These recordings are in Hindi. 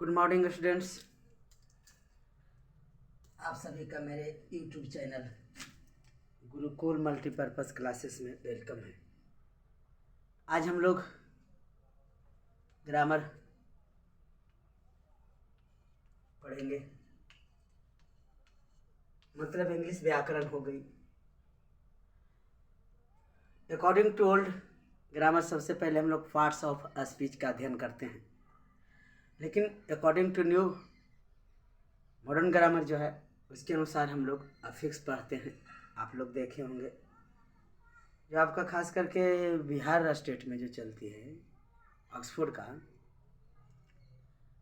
गुड मॉर्निंग स्टूडेंट्स, आप सभी का मेरे YouTube channel Gurukul multipurpose classes में वेलकम है। आज हम लोग ग्रामर पढ़ेंगे, मतलब इंग्लिश व्याकरण हो गई। अकॉर्डिंग टू ओल्ड ग्रामर सबसे पहले हम लोग पार्ट्स ऑफ स्पीच का अध्ययन करते हैं, लेकिन according to new modern grammar जो है उसके अनुसार हम लोग अफिक्स पढ़ते हैं। आप लोग देखे होंगे जो आपका खास करके बिहार स्टेट में जो चलती है ऑक्सफोर्ड का,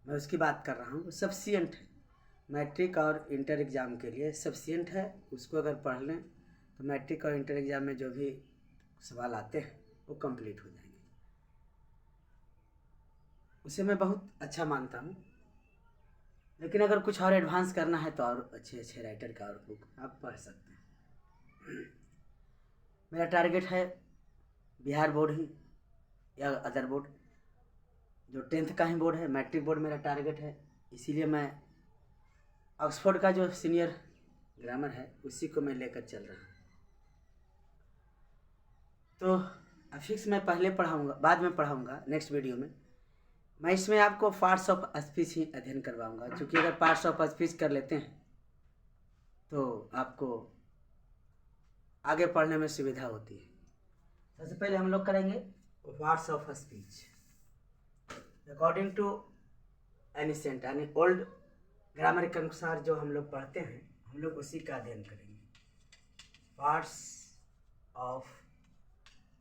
मैं उसकी बात कर रहा हूँ। सफिशिएंट है, मैट्रिक और इंटर एग्ज़ाम के लिए सफिशिएंट है। उसको अगर पढ़ लें तो मैट्रिक और इंटर एग्ज़ाम में जो भी सवाल आते हैं वो कंप्लीट हो जाएंगे। उसे मैं बहुत अच्छा मानता हूँ, लेकिन अगर कुछ और एडवांस करना है तो और अच्छे अच्छे राइटर का और बुक आप पढ़ सकते हैं। मेरा टारगेट है बिहार बोर्ड ही या अदर बोर्ड, जो 10th का ही बोर्ड है, मैट्रिक बोर्ड मेरा टारगेट है। इसीलिए मैं ऑक्सफोर्ड का जो सीनियर ग्रामर है उसी को मैं लेकर चल रहा हूँ। तो अफिक्स मैं पहले पढ़ाऊँगा, बाद में पढ़ाऊँगा नेक्स्ट वीडियो में। मैं इसमें आपको पार्ट्स ऑफ स्पीच ही अध्ययन करवाऊँगा, क्योंकि अगर पार्ट्स ऑफ स्पीच कर लेते हैं तो आपको आगे पढ़ने में सुविधा होती है। सबसे पहले हम लोग करेंगे parts of speech according to ancient, यानी ओल्ड ग्रामर के अनुसार जो हम लोग पढ़ते हैं हम लोग उसी का अध्ययन करेंगे। पार्ट्स ऑफ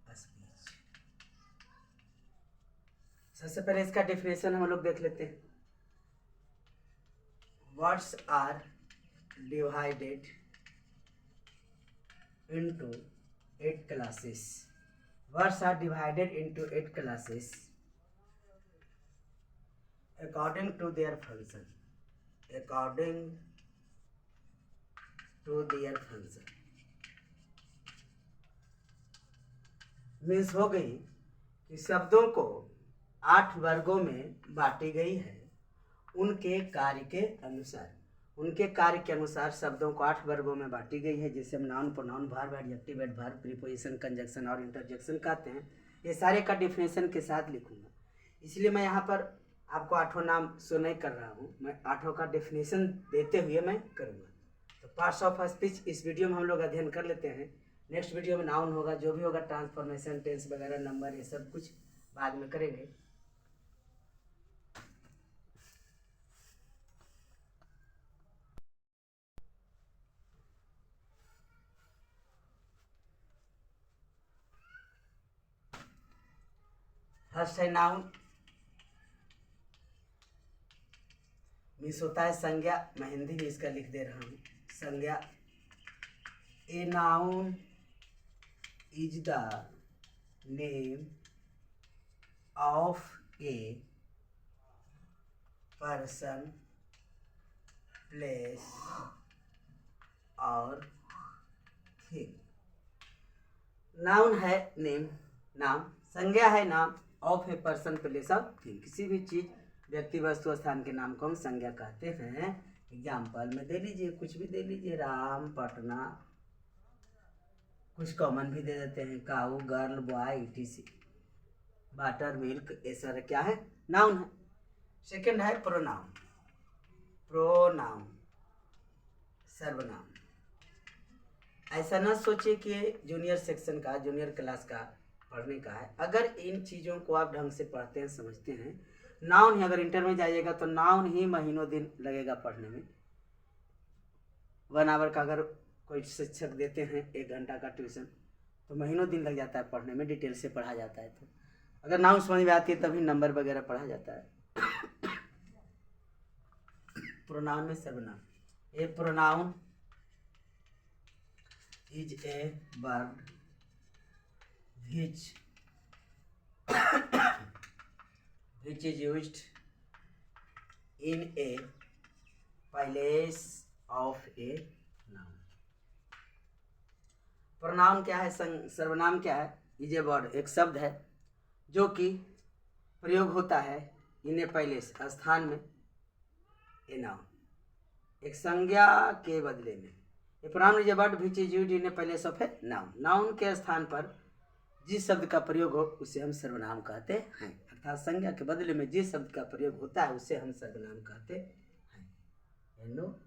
स्पीच, सबसे पहले इसका डेफिनेशन हम लोग देख लेते हैं। Words are divided into 8 classes. Words are divided into 8 classes according to their function. According to their function means हो गई कि शब्दों को 8 वर्गों में बांटी गई है उनके कार्य के अनुसार। उनके कार्य के अनुसार शब्दों को 8 वर्गों में बांटी गई है, जिसे हम noun, pronoun, verb, adjective, adverb, preposition, conjunction और इंटरजेक्शन कहते हैं। ये सारे का डिफिनेशन के साथ लिखूंगा, इसलिए मैं यहाँ पर आपको 8 नाम शो नहीं कर रहा हूँ, मैं 8 का डिफिनेशन देते हुए मैं करूँगा। तो पार्ट्स ऑफ स्पीच इस वीडियो में हम लोग अध्ययन कर लेते हैं। नेक्स्ट वीडियो में नाउन होगा, जो भी होगा ट्रांसफॉर्मेशन, टेंस वगैरह, नंबर, ये सब कुछ बाद में करेंगे। फर्स्ट है नाउन, मीन्स होता है संज्ञा। मैं हिंदी में इसका लिख दे रहा हूँ, संज्ञा। A noun is the name of a person, place और थिंग। नाउन है नेम, नाम। संज्ञा है नाम, ऑफ ए पर्सन, प्लेस और थिंग। किसी भी चीज, व्यक्ति, वस्तु, स्थान के नाम को हम संज्ञा कहते हैं। एग्जाम्पल में दे लीजिए, कुछ भी दे लीजिए, राम, पटना, कुछ कॉमन भी दे देते हैं, cow, girl, boy, etc। Water, milk, ये सारे क्या है? नाउन है। सेकंड है प्रोनाउन। प्रोनाउन सर्वनाम। ऐसा ना सोचिए कि जूनियर सेक्शन का, जूनियर क्लास का पढ़ने का है। अगर इन चीज़ों को आप ढंग से पढ़ते हैं, समझते हैं, नाउन ही अगर इंटर में जाइएगा तो नाउन ही महीनों दिन लगेगा पढ़ने में। 1 आवर का अगर कोई शिक्षक देते हैं 1 घंटा का ट्यूशन, तो महीनों दिन लग जाता है पढ़ने में, डिटेल से पढ़ा जाता है। तो अगर नाउन समझ में आती है तभी नंबर वगैरह पढ़ा जाता है। प्रोनाउन में सर्वनाम। A pronoun is a word which is used in a place of a noun। Pronoun क्या है, सर्वनाम क्या है? इज ए वर्ड, एक शब्द है जो कि प्रयोग होता है इन ए प्लेस, स्थान में, ए नाउन। एक संज्ञा के बदले में a pronoun is a word which is used in a place of a noun. Noun के स्थान पर जिस शब्द का प्रयोग हो उसे हम सर्वनाम कहते हैं, अर्थात संज्ञा के बदले में जिस शब्द का प्रयोग होता है उसे हम सर्वनाम कहते हैं। नो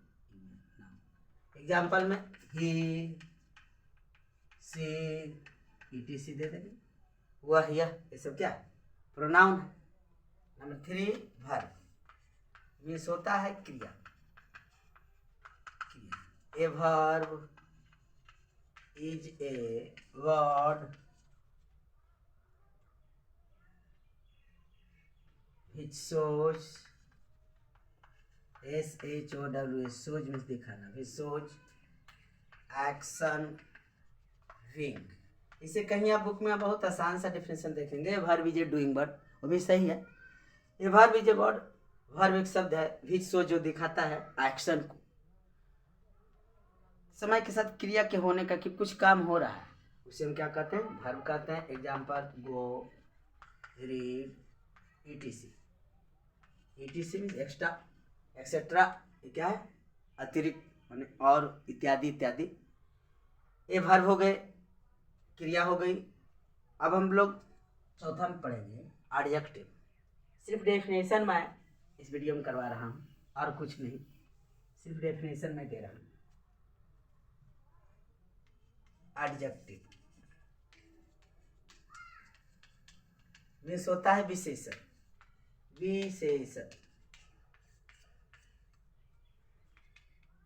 एग्जाम्पल में ही, सी, ईटीसी दे देंगे, वह, यह, ये सब क्या है? प्रोनाउन है। नंबर 3 वर्ब मीन्स होता है क्रिया। A verb is a word which shows, SHOWS, shows means दिखाना, which shows action doing। इसे कहीं आप बुक में बहुत आसान सा डिफिनेशन देखेंगे। Verb is a doing word, वो भी सही है। ये verb is a word, verb एक शब्द है, विच शो जो दिखाता है एक्शन को, समय के साथ क्रिया के होने का कि कुछ काम हो रहा है, उसे हम क्या कहते हैं? वर्ब कहते हैं। एग्जाम्पल गो, read, etc. Etc means extra, etcetera, ये क्या है? अतिरिक्त, माने और इत्यादि इत्यादि। ये वर्ब हो गए, क्रिया हो गई। अब हम लोग चौथा में पढ़ेंगे एडजेक्टिव। सिर्फ डेफिनेशन में इस वीडियो में करवा रहा हूँ और कुछ नहीं, सिर्फ डेफिनेशन में दे रहा हूँ। एडजेक्टिव मीन्स होता है विशेषण, विशेषण।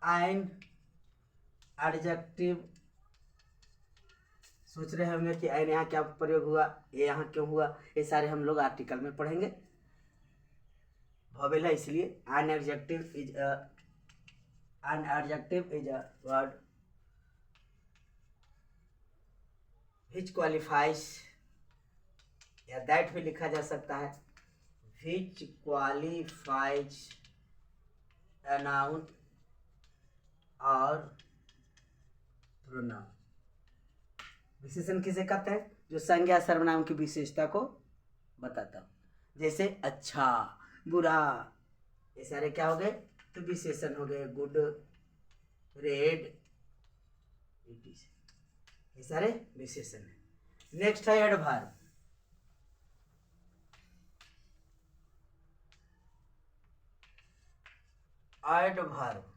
एंड एडजेक्टिव, सोच रहे होंगे कि एन यहाँ क्या प्रयोग हुआ, ये यहाँ क्यों हुआ, ये सारे हम लोग आर्टिकल में पढ़ेंगे। वोवेल है इसलिए। An adjective is a word which qualifies, या दैट भी लिखा जा सकता है, which qualifies a noun और pronoun। विशेषण किसे कहते हैं? जो संज्ञा सर्वनाम की विशेषता को बताता हूँ, जैसे अच्छा, बुरा, ये सारे क्या हो गए? तो विशेषण हो गए। गुड, रेड, ये सारे विशेषण है। नेक्स्ट है एडवर्ब। एडवर्ब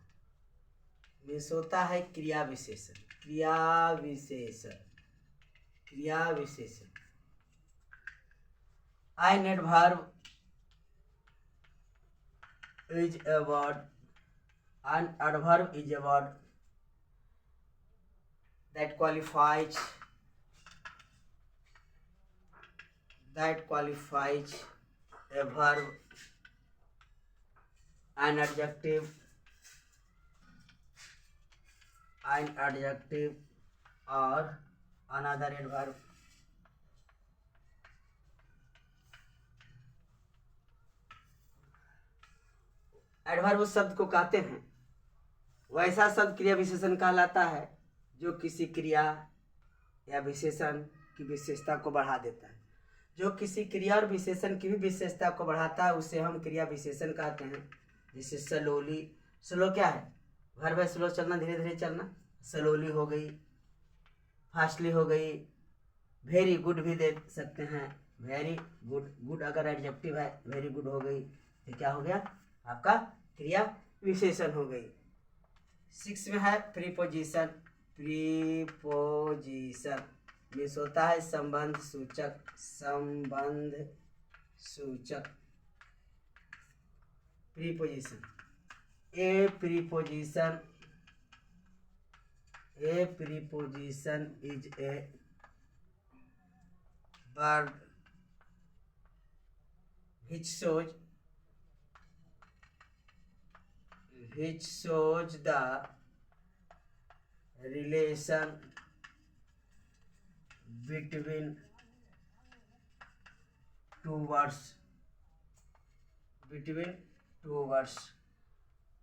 मीन्स होता है क्रिया विशेषण, क्रिया विशेषण, क्रिया विशेषण। An adverb is a word, an adverb is a word that qualifies a verb, an adjective or another adverb। Adverb उस शब्द को कहते हैं, वैसा शब्द क्रिया विशेषण कहलाता है जो किसी क्रिया या विशेषण की विशेषता को बढ़ा देता है। जो किसी क्रिया और विशेषण की भी विशेषता को बढ़ाता है उसे हम क्रिया विशेषण कहते हैं। जैसे स्लोली, स्लो क्या है? वर्ब है स्लो, चलना, धीरे धीरे चलना, स्लोली हो गई, फास्टली हो गई। वेरी गुड भी दे सकते हैं, वेरी गुड, गुड अगर एडजेक्टिव है, वेरी गुड हो गई, तो क्या हो गया? आपका क्रिया विशेषण हो गई। 6 में है प्रीपोजिशन। प्रीपोजिशन मीन्स होता है संबंध सूचक, संबंध सूचक। Preposition, A preposition is a word which shows the relation between two words।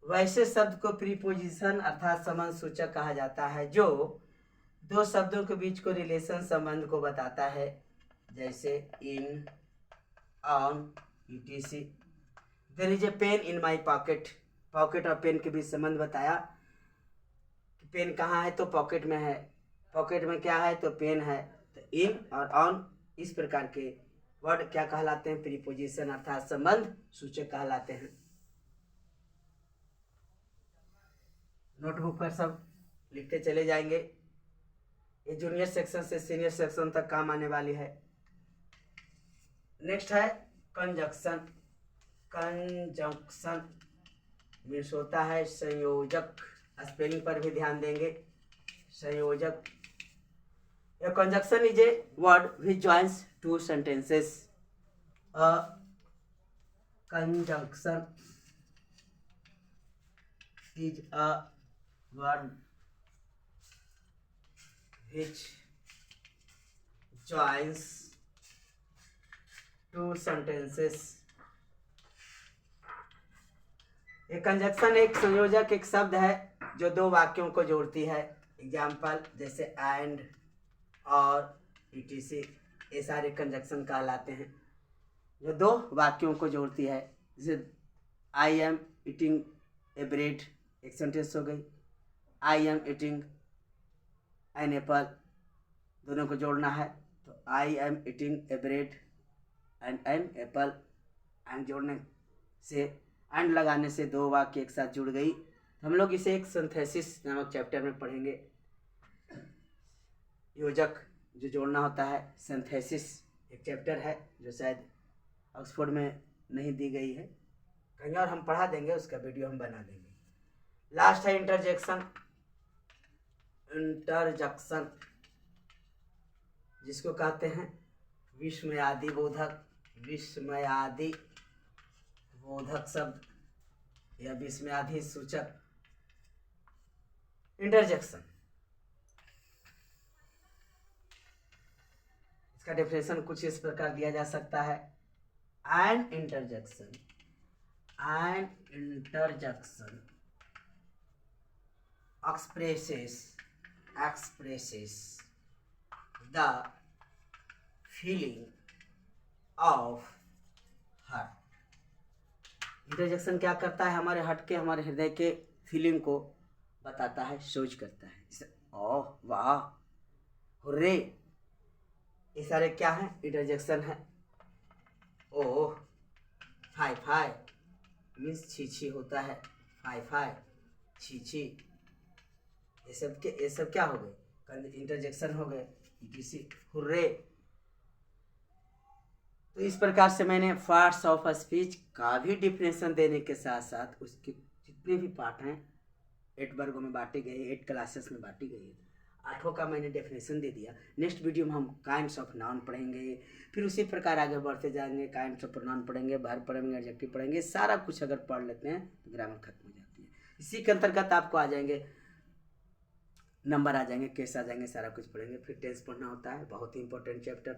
वैसे शब्द को प्रीपोजिशन अर्थात संबंध सूचक कहा जाता है जो दो शब्दों के बीच को रिलेशन, संबंध को बताता है। जैसे in, on, etc। There is a pen in my pocket, pocket और पेन के बीच संबंध बताया कि पेन कहाँ है तो पॉकेट में है, पॉकेट में क्या है तो पेन है। तो इन और ऑन इस प्रकार के वर्ड क्या कहलाते हैं? प्रीपोजिशन अर्थात संबंध सूचक कहलाते हैं। नोटबुक पर सब लिखते चले जाएंगे। ये जूनियर सेक्शन से सीनियर सेक्शन तक काम आने वाली है। नेक्स्ट है कंजक्शन। कंजंक्शन मीन्स होता है संयोजक। स्पेलिंग पर भी ध्यान देंगे। संयोजक। A conjunction is a word which joins two sentences. A conjunction is a word which joins two sentences. एक कंजक्शन एक संयोजक एक शब्द है जो दो वाक्यों को जोड़ती है। एग्जाम्पल जैसे एंड और etc, ये सारे कंजक्शन कहलाते हैं जो दो वाक्यों को जोड़ती है। जैसे I am eating a bread एक सेंटेंस हो गई, I am eating an apple दोनों को जोड़ना है तो I am eating a bread and an apple, and जोड़ने से एंड लगाने से दो वाक्य एक साथ जुड़ गई। हम लोग इसे एक सिंथेसिस नामक चैप्टर में पढ़ेंगे। योजक जो जोड़ना होता है, सिंथेसिस एक चैप्टर है जो शायद ऑक्सफोर्ड में नहीं दी गई है, कहीं और हम पढ़ा देंगे, उसका वीडियो हम बना देंगे। लास्ट है इंटरजेक्शन। इंटरजेक्शन जिसको कहते हैं विस्मयादि बोधक। विस्मयादि बोधक शब्द या विस्मयादि सूचक इंटरजेक्शन। इसका डेफिनेशन कुछ इस प्रकार दिया जा सकता है। An interjection expresses the feeling of heart। Interjection क्या करता है? हमारे हट के हमारे हृदय के फीलिंग को बताता है, शोज करता है। जैसे ओह, वाह, हुर्रे, ये सारे क्या है? इंटरजेक्शन है। ओह, फाई फाई मीन्स छी होता है, फाई फाई छी, ये सब क्या हो गए? इंटरजेक्शन हो गए। किसी हुर्रे। तो इस प्रकार से मैंने पार्ट्स ऑफ स्पीच का भी डिफिनेशन देने के साथ साथ उसके जितने भी पार्ट हैं 8 वर्गों में बांटे गए, 8 क्लासेस में बांटी गई है, 8 का मैंने डेफिनेशन दे दिया। नेक्स्ट वीडियो में हम काइंड्स ऑफ नाउन पढ़ेंगे, फिर उसी प्रकार आगे बढ़ते जाएंगे। काइंड्स ऑफ प्रोनाउन पढ़ेंगे, वर्ब पढ़ेंगे, एडजेक्टिव पढ़ेंगे। सारा कुछ अगर पढ़ लेते हैं तो ग्रामर खत्म हो जाती है। इसी के अंतर्गत आपको आ जाएंगे नंबर, आ जाएंगे केस, आ जाएंगे, सारा कुछ पढ़ेंगे। फिर टेंस पढ़ना होता है, बहुत ही इंपॉर्टेंट चैप्टर।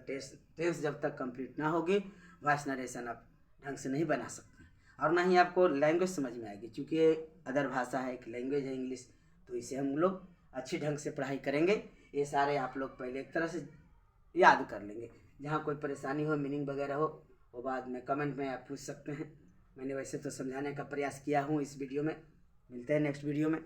टेंस जब तक कंप्लीट ना होगी वॉइस नरेशन आप ढंग से नहीं बना सकते, और ना ही आपको लैंग्वेज समझ में आएगी, क्योंकि ये अदर भाषा है, एक लैंग्वेज है इंग्लिश। तो इसे हम लोग अच्छी ढंग से पढ़ाई करेंगे। ये सारे आप लोग पहले एक तरह से याद कर लेंगे। जहाँ कोई परेशानी हो, मीनिंग वगैरह हो, वो बाद में कमेंट में आप पूछ सकते हैं। मैंने वैसे तो समझाने का प्रयास किया हूँ इस वीडियो में। मिलते हैं नेक्स्ट वीडियो में।